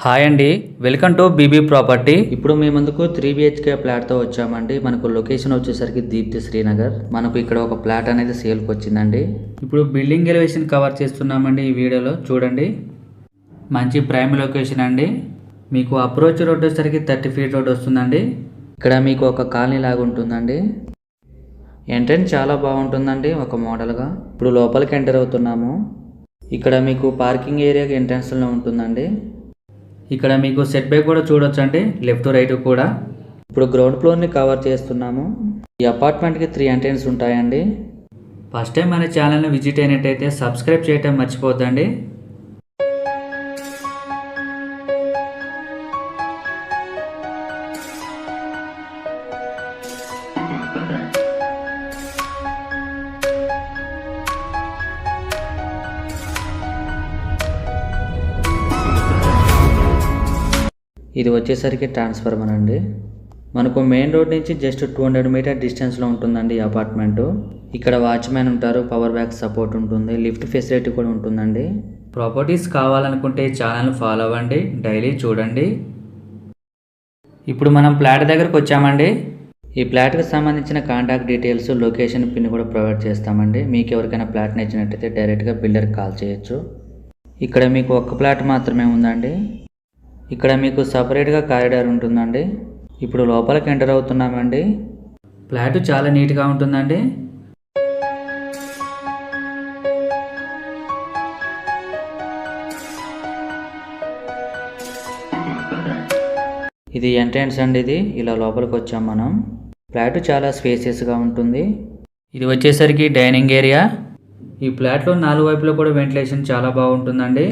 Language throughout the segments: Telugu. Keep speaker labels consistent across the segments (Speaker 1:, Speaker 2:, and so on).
Speaker 1: హాయ్ అండి, వెల్కమ్ టు బీబీ ప్రాపర్టీ. ఇప్పుడు మీ ముందుకు 3 BHK ఫ్లాట్తో వచ్చామండి. మనకు లొకేషన్ వచ్చేసరికి దీప్తి శ్రీనగర్. మనకు ఇక్కడ ఒక ఫ్లాట్ అనేది సేల్కి వచ్చిందండి. ఇప్పుడు బిల్డింగ్ ఎలివేషన్ కవర్ చేస్తున్నామండి ఈ వీడియోలో. చూడండి, మంచి ప్రైమ్ లొకేషన్ అండి. మీకు అప్రోచ్ రోడ్ వచ్చేసరికి 30 ఫీట్ రోడ్ వస్తుందండి. ఇక్కడ మీకు ఒక కాలనీ లాగా ఉంటుందండి. ఎంట్రన్స్ చాలా బాగుంటుందండి, ఒక మోడల్గా. ఇప్పుడు లోపలికి ఎంటర్ అవుతున్నాము. ఇక్కడ మీకు పార్కింగ్ ఏరియా ఎంట్రన్స్లో ఉంటుందండి. ఇక్కడ మీకు సెట్ బ్యాక్ కూడా చూడొచ్చండి, లెఫ్ట్ రైట్ కూడా. ఇప్పుడు గ్రౌండ్ ఫ్లోర్ని కవర్ చేస్తున్నాము. ఈ అపార్ట్మెంట్కి 3 ఎంట్రన్స్ ఉంటాయండి. ఫస్ట్ టైం మన ఛానల్ని విజిట్ అయినట్టయితే సబ్స్క్రైబ్ చేయటం మర్చిపోద్దండి. ఇది వచ్చేసరికి ట్రాన్స్ఫార్మర్ అండి. మనకు మెయిన్ రోడ్ నుంచి జస్ట్ 200 మీటర్ డిస్టెన్స్లో ఉంటుందండి ఈ అపార్ట్మెంటు. ఇక్కడ వాచ్మెన్ ఉంటారు, పవర్ బ్యాక్ సపోర్ట్ ఉంటుంది, లిఫ్ట్ ఫెసిలిటీ కూడా ఉంటుందండి. ప్రాపర్టీస్ కావాలనుకుంటే ఛానల్ ఫాలో అవ్వండి, డైలీ చూడండి. ఇప్పుడు మనం ఫ్లాట్ దగ్గరకు వచ్చామండి. ఈ ఫ్లాట్కి సంబంధించిన కాంటాక్ట్ డీటెయిల్స్, లొకేషన్ పిన్ కూడా ప్రొవైడ్ చేస్తామండి. మీకు ఎవరికైనా ఫ్లాట్ నచ్చినట్టయితే డైరెక్ట్గా బిల్డర్కి కాల్ చేయొచ్చు. ఇక్కడ మీకు ఒక్క ఫ్లాట్ మాత్రమే ఉందండి. ఇక్కడ మీకు సపరేట్గా కారిడార్ ఉంటుందండి. ఇప్పుడు లోపలికి ఎంటర్ అవుతున్నామండి. ఫ్లాట్ చాలా నీట్గా ఉంటుందండి. ఇది ఎంట్రన్స్ అండి. ఇది ఇలా లోపలికి వచ్చాం మనం. ఫ్లాట్ చాలా స్పేసియస్గా ఉంటుంది. ఇది వచ్చేసరికి డైనింగ్ ఏరియా. ఈ ఫ్లాట్లో 4 వైపులో కూడా వెంటిలేషన్ చాలా బాగుంటుందండి.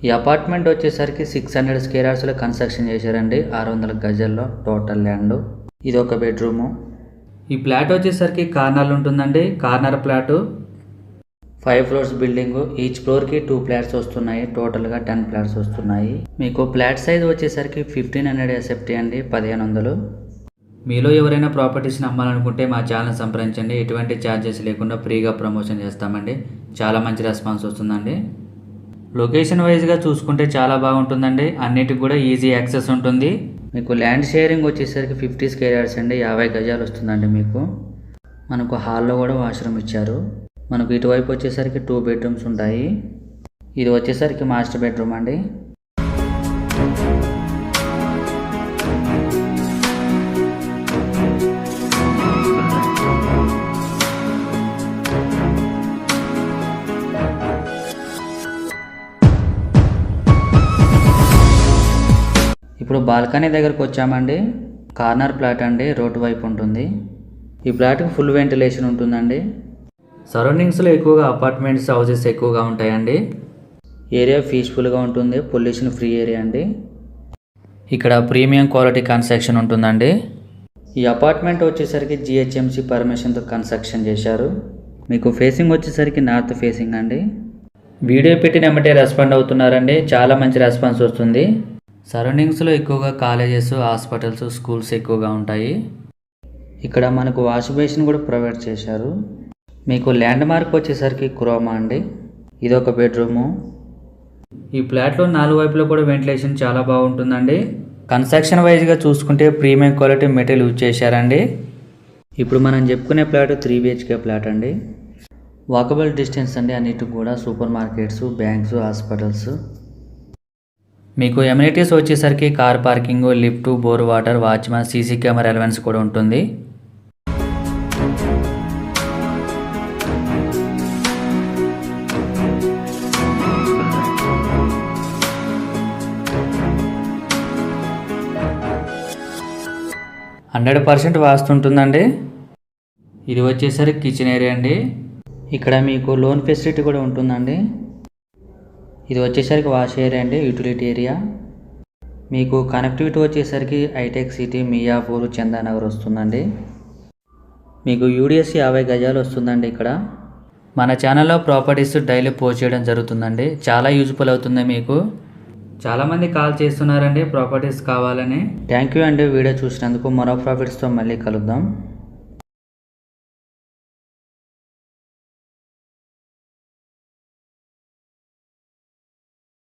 Speaker 1: ఈ అపార్ట్మెంట్ వచ్చేసరికి 600 స్క్వేర్ యార్డ్స్లో కన్స్ట్రక్షన్ చేశారండి. 600 గజాల్లో టోటల్ ల్యాండ్. ఇది ఒక బెడ్రూము. ఈ ఫ్లాట్ వచ్చేసరికి కార్నర్లు ఉంటుందండి. Corner flat 5 floors building. Each ఫ్లోర్కి 2 ఫ్లాట్స్ వస్తున్నాయి. టోటల్గా 10 ఫ్లాట్స్ వస్తున్నాయి. మీకు ఫ్లాట్ సైజ్ వచ్చేసరికి 1500 SFT అండి, 1500. మీలో ఎవరైనా ప్రాపర్టీస్ని అమ్మాలనుకుంటే మా ఛానల్ సంప్రదించండి. ఎటువంటి ఛార్జెస్ లేకుండా ఫ్రీగా ప్రమోషన్ చేస్తామండి. చాలా మంచి రెస్పాన్స్ వస్తుందండి. లొకేషన్ వైజ్గా చూసుకుంటే చాలా బాగుంటుందండి. అన్నిటికి కూడా ఈజీ యాక్సెస్ ఉంటుంది. మీకు ల్యాండ్ షేరింగ్ వచ్చేసరికి 50 స్క్వేర్ యార్డ్స్ అండి, 50 గజాలు వస్తుందండి మీకు. మనకు హాల్లో కూడా వాష్రూమ్ ఇచ్చారు. మనకు ఇటువైపు వచ్చేసరికి 2 బెడ్రూమ్స్ ఉంటాయి. ఇది వచ్చేసరికి మాస్టర్ బెడ్రూమ్ అండి. ఇప్పుడు బాల్కనీ దగ్గరకు వచ్చామండి. కార్నర్ ఫ్లాట్ అండి, రోడ్డు వైపు ఉంటుంది. ఈ ఫ్లాట్కి ఫుల్ వెంటిలేషన్ ఉంటుందండి. సరౌండింగ్స్లో ఎక్కువగా అపార్ట్మెంట్స్, హౌసెస్ ఎక్కువగా ఉంటాయండి. ఏరియా పీస్ఫుల్గా ఉంటుంది, పొల్యూషన్ ఫ్రీ ఏరియా అండి. ఇక్కడ ప్రీమియం క్వాలిటీ కన్స్ట్రక్షన్ ఉంటుందండి. ఈ అపార్ట్మెంట్ వచ్చేసరికి GHMC పర్మిషన్తో కన్స్ట్రక్షన్ చేశారు. మీకు ఫేసింగ్ వచ్చేసరికి నార్త్ ఫేసింగ్ అండి. వీడియో పెట్టినమ్మటే రెస్పాండ్ అవుతున్నారండి, చాలా మంచి రెస్పాన్స్ వస్తుంది. సరౌండింగ్స్లో ఎక్కువగా కాలేజెస్, హాస్పిటల్స్, స్కూల్స్ ఎక్కువగా ఉంటాయి. ఇక్కడ మనకు వాష్ బేసిన్ కూడా ప్రొవైడ్ చేశారు. మీకు ల్యాండ్ మార్క్ వచ్చేసరికి క్రోమా అండి. ఇది ఒక బెడ్రూము. ఈ ఫ్లాట్లో 4 వైపులో కూడా వెంటిలేషన్ చాలా బాగుంటుందండి. కన్స్ట్రక్షన్ వైజ్గా చూసుకుంటే ప్రీమియం క్వాలిటీ మెటీరియల్ యూజ్ చేశారండి. ఇప్పుడు మనం చెప్పుకునే ఫ్లాట్ 3 BHK ఫ్లాట్ అండి. వాకబుల్ డిస్టెన్స్ అండి అన్నిటికి కూడా. Super markets, banks, hospitals. మీకు ఎమ్యూనిటీస్ వచ్చేసరికి car parking, lift, bore water, watchmen, CC camera ఎలవెన్స్ కూడా ఉంటుంది. %100% వాస్తుంటుందండి. ఇది వచ్చేసరికి కిచెన్ ఏరియా అండి. ఇక్కడ మీకు లోన్ ఫెసిలిటీ కూడా ఉంటుందండి. ఇది వచ్చేసరికి వాష్ ఏరియా అండి, యూటిలిటీ ఏరియా. మీకు కనెక్టివిటీ వచ్చేసరికి హైటెక్ సిటీ, మియాపూర్, చందానగర్ వస్తుందండి. మీకు UDSC 50 గజాలు వస్తుందండి. ఇక్కడ మన ఛానల్లో ప్రాపర్టీస్ డైలీ పోస్ట్ చేయడం జరుగుతుందండి. చాలా యూజ్ఫుల్ అవుతుంది మీకు. చాలామంది కాల్ చేస్తున్నారండి ప్రాపర్టీస్ కావాలని. థ్యాంక్ యూ అండి వీడియో చూసినందుకు. మరో ప్రాపర్టీస్తో మళ్ళీ కలుద్దాం.